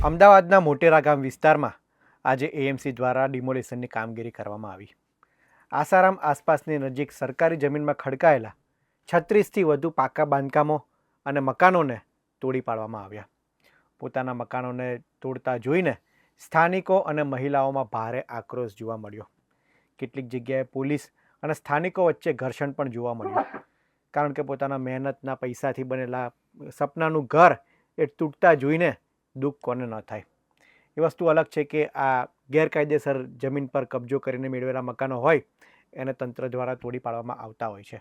અમદાવાદના મોટેરા ગામ વિસ્તારમાં આજે એએમસી દ્વારા ડિમોલિશનની કામગીરી કરવામાં આવી. આસારામ આસપાસની નજીક સરકારી જમીનમાં ખડકાયેલા 36થી વધુ પાકા બાંધકામો અને મકાનોને તોડી પાડવામાં આવ્યા. પોતાના મકાનોને તોડતા જોઈને સ્થાનિકો અને મહિલાઓમાં ભારે આક્રોશ જોવા મળ્યો. કેટલીક જગ્યાએ પોલીસ અને સ્થાનિકો વચ્ચે ઘર્ષણ પણ જોવા મળ્યું, કારણ કે પોતાના મહેનતના પૈસાથી બનેલા સપનાનું ઘર એ તૂટતા જોઈને દુઃખ કોને ન થાય. એ વસ્તુ અલગ છે કે આ ગેરકાયદેસર જમીન પર કબજો કરીને મેળવેલા મકાનો હોય એને તંત્ર દ્વારા તોડી પાડવામાં આવતા હોય છે.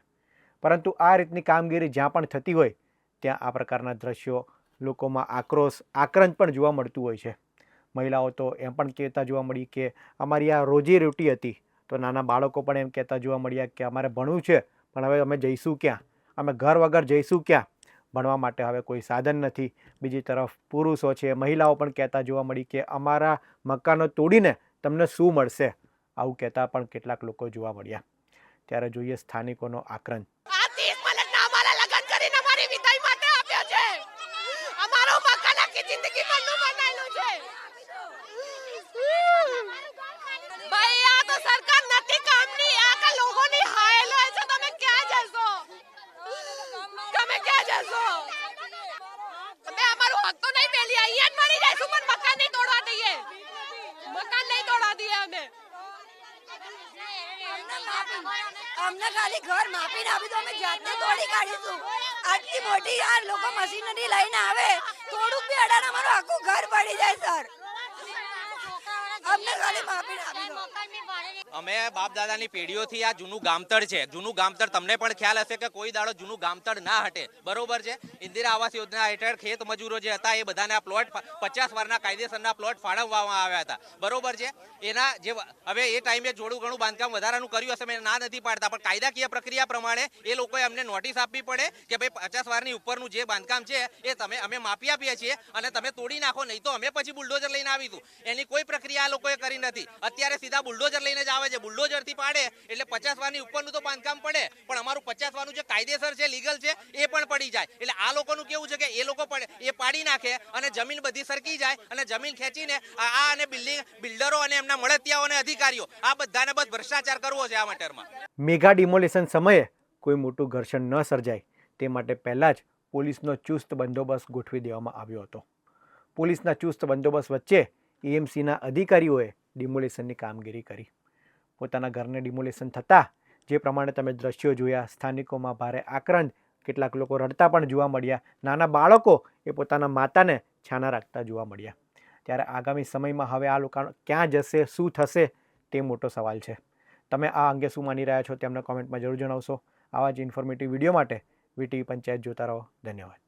પરંતુ આ રીતની કામગીરી જ્યાં પણ થતી હોય ત્યાં આ પ્રકારના દ્રશ્યો, લોકોમાં આક્રંદ પણ જોવા મળતું હોય છે. મહિલાઓ તો એમ પણ કહેતા જોવા મળી કે અમારી આ રોજીરોટી હતી, તો નાના બાળકો પણ એમ કહેતા જોવા મળ્યા કે અમારે ભણવું છે પણ હવે અમે જઈશું ક્યાં, અમે ઘર વગર જઈશું ક્યાં, ભણવા માટે હવે કોઈ સાધન નથી. બીજી તરફ પુરુષો છે, મહિલાઓ પણ કહેતા જોવા મળી કે અમારા મકાનો તોડીને તમને શું મળશે, આવું કહેતા પણ કેટલાક લોકો જોવા મળ્યા. ત્યારે જોઈએ સ્થાનિકોનો આક્રંદ. અમને ખાલી ઘર માપીને આપી દો, અમે જાતે તોડી કાઢીશું. આટલી મોટી યાર લોકો મશીનરી લઈને આવે, થોડુંક બી અડાને અમારું આખું ઘર પડી જાય સર. અમને ખાલી માપીને આપી દો. અમે બાપ દાદાની પેઢીઓથી આ જૂનું ગામતળ છે. જૂનું ગામતળ તમને પણ ખ્યાલ હશે કે કોઈ દાડો જૂનું ગામતળ ના હટે, બરોબર છે. ઇન્દિરા આવાસ યોજના હેઠળ ખેત મજૂરો જે હતા એ બધાને આ પ્લોટ 50 વારના કાયદેસરના પ્લોટ ફાળવવામાં આવ્યા હતા, બરોબર છે. એના જે હવે એ ટાઈમે થોડું ઘણું બાંધકામ વધારાનું કર્યું હશે, મેં ના નથી પાડતા, પણ કાયદાકીય પ્રક્રિયા પ્રમાણે એ લોકોએ અમને નોટિસ આપવી પડે કે ભાઈ 50 વારની ઉપરનું જે બાંધકામ છે એ અમે માપી આપીએ છીએ અને તમે તોડી નાખો, નહીં તો અમે પછી બુલડોઝર લઈને આવીશું. એની કોઈ પ્રક્રિયા આ લોકોએ કરી નથી. અત્યારે સીધા બુલડોઝર લઈને જ આવે છે. બુલડોઝર થી પાડે એટલે 50 વારની ઉપરનું તો બાંધકામ પડે, પણ અમારું 50 વારનું જે કાયદેસર છે, લીગલ છે, એ પણ પડી જાય. એટલે આ લોકોનું કેવું છે કે એ લોકો એ પાડી નાખે અને જમીન બધી સરકી જાય અને જમીન ખેંચીને આ અને બિલ્ડરો અને એમના મળતિયાઓ અને અધિકારીઓ આ બધાને બસ ભ્રષ્ટાચાર કરવો છે આ મેટરમાં. મેગા ડિમોલિશન સમયે કોઈ મોટું ઘર્ષણ ન સર્જાય તે માટે પહેલાં જ પોલીસનો ચુસ્ત બંદોબસ્ત ગોઠવી દેવામાં આવ્યો હતો. પોલીસના ચુસ્ત બંદોબસ્ત વચ્ચે એએમસીના અધિકારીઓએ ડિમોલિશનની કામગીરી કરી. પોતાના ઘરને ડિમોલિશન થતાં જે પ્રમાણે તમે દ્રશ્યો જોયા, સ્થાનિકોમાં ભારે આક્રંદ, કેટલાક લોકો રડતા પણ જોવા મળ્યા, નાના બાળકો એ પોતાના માતાને છાના રાખતા જોવા મળ્યા. ત્યારે આગામી સમયમાં હવે આ લોકો ક્યાં જશે, શું થશે, તે મોટો સવાલ છે. તમે આ અંગે શું માની રહ્યા છો તેમને કોમેન્ટમાં જરૂર જણાવશો. આવા જ ઇન્ફોર્મેટિવ વિડીયો માટે વીટીવી પંચાયત જોતા રહો. ધન્યવાદ.